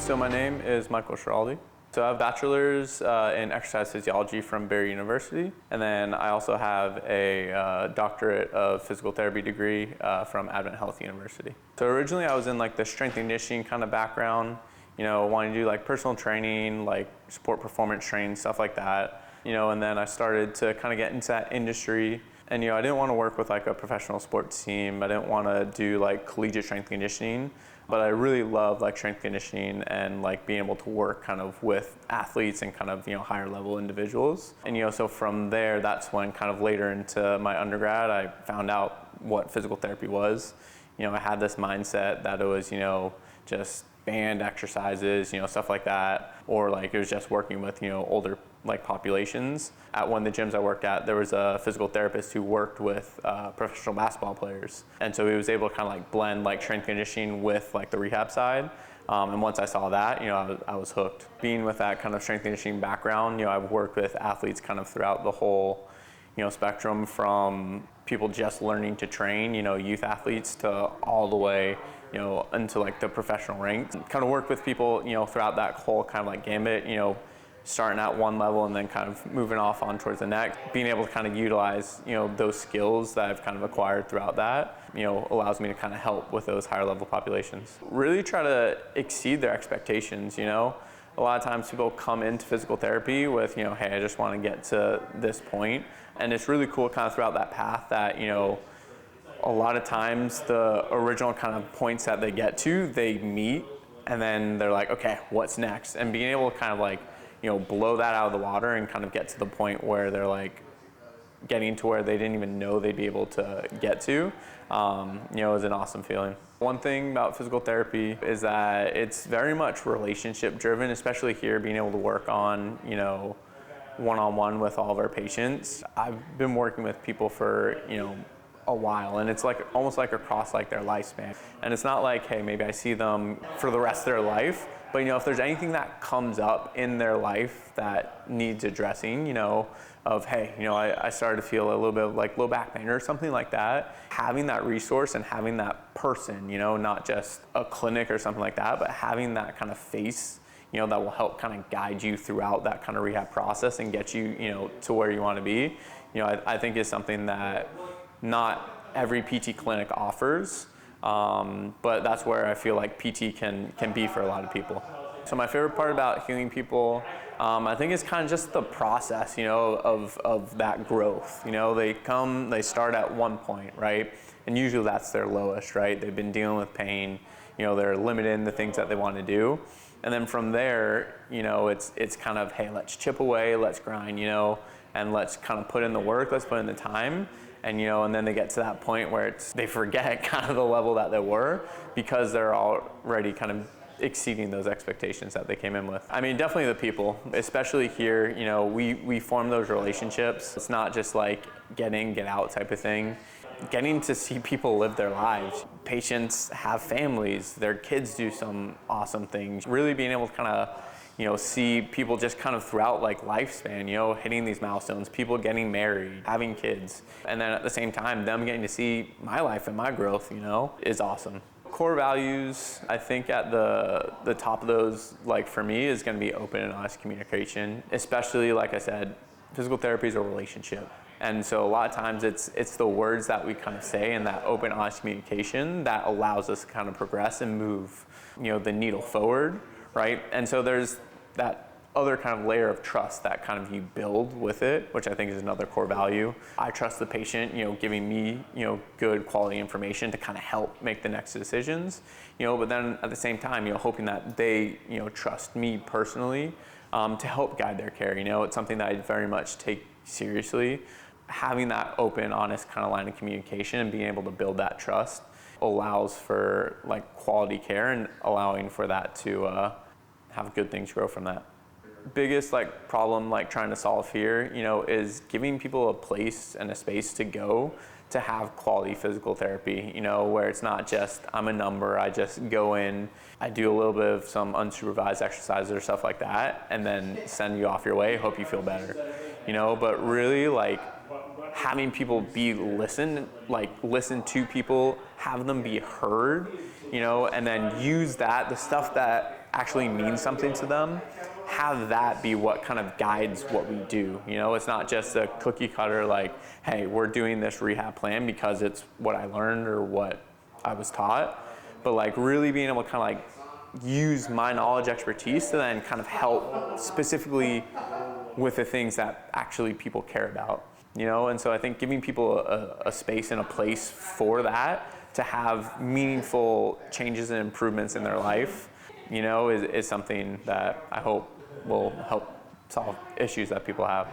So my name is Michael Scheraldi. So I have Bachelor's in Exercise Physiology from Oviedo University, and then I also have a Doctorate of Physical Therapy degree from AdventHealth University. So originally I was in like the strength and conditioning kind of background, wanting to do like personal training, like sport performance training, stuff like that, and then I started to kind of get into that industry. And I didn't want to work with like a professional sports team. I didn't want to do like collegiate strength conditioning, but I really love like strength conditioning and like being able to work kind of with athletes and kind of higher level individuals. And so from there, that's when kind of later into my undergrad, I found out what physical therapy was. I had this mindset that it was just band exercises, stuff like that, or like it was just working with older like populations. At one of the gyms I worked at, there was a physical therapist who worked with professional basketball players, and so he was able to kind of like blend like strength conditioning with like the rehab side. And once I saw that, I was hooked. Being with that kind of strength conditioning background, I've worked with athletes kind of throughout the whole spectrum, from people just learning to train, youth athletes, to all the way into like the professional ranks. Kind of work with people throughout that whole kind of like gambit, starting at one level and then kind of moving off on towards the next. Being able to kind of utilize those skills that I've kind of acquired throughout that allows me to kind of help with those higher level populations. Really try to exceed their expectations. A lot of times people come into physical therapy with hey, I just want to get to this point. And it's really cool kind of throughout that path that a lot of times the original kind of points that they get to, they meet, and then they're like, okay, what's next? And being able to kind of like blow that out of the water and kind of get to the point where they're like getting to where they didn't even know they'd be able to get to, is an awesome feeling. One thing about physical therapy is that it's very much relationship driven, especially here, being able to work on, one-on-one with all of our patients. I've been working with people for, a while, and it's like almost like across like their lifespan. And it's not like, hey, maybe I see them for the rest of their life, but if there's anything that comes up in their life that needs addressing, of hey, I started to feel a little bit of like low back pain or something like that, having that resource and having that person, not just a clinic or something like that, but having that kind of face, that will help kind of guide you throughout that kind of rehab process and get you, to where you want to be, I think is something that not every PT clinic offers, but that's where I feel like PT can be for a lot of people. So my favorite part about healing people, I think it's kind of just the process, of that growth. They start at one point, right? And usually that's their lowest, right? They've been dealing with pain, they're limited in the things that they want to do. And then from there, it's kind of, hey, let's chip away, let's grind, and let's kind of put in the work, let's put in the time. And and then they get to that point where they forget kind of the level that they were, because they're already kind of exceeding those expectations that they came in with. I mean, definitely the people, especially here, we form those relationships. It's not just like get in, get out type of thing. Getting to see people live their lives. Patients have families, their kids do some awesome things. Really being able to kind of see people just kind of throughout like lifespan, hitting these milestones, people getting married, having kids, and then at the same time, them getting to see my life and my growth, is awesome. Core values, I think at the top of those, like for me, is going to be open and honest communication, especially, like I said, physical therapy is a relationship. And so a lot of times it's the words that we kind of say and that open, honest communication that allows us to kind of progress and move, the needle forward, right? And so there's that other kind of layer of trust that kind of you build with it, which I think is another core value. I trust the patient, giving me, good quality information to kind of help make the next decisions, but then at the same time, hoping that they, trust me personally to help guide their care. It's something that I very much take seriously. Having that open, honest kind of line of communication and being able to build that trust allows for like quality care and allowing for that to have good things grow from that. Biggest like problem like trying to solve here, is giving people a place and a space to go to have quality physical therapy, where it's not just I'm a number, I just go in, I do a little bit of some unsupervised exercises or stuff like that, and then send you off your way, hope you feel better, but really like having people be listen to people, have them be heard, and then use that, the stuff that actually means something to them, have that be what kind of guides what we do. You know, it's not just a cookie cutter like, hey, we're doing this rehab plan because it's what I learned or what I was taught, but like really being able to kind of like use my knowledge, expertise to then kind of help specifically with the things that actually people care about, you know? And so I think giving people a space and a place for that to have meaningful changes and improvements in their life, you know, is something that I hope will help solve issues that people have.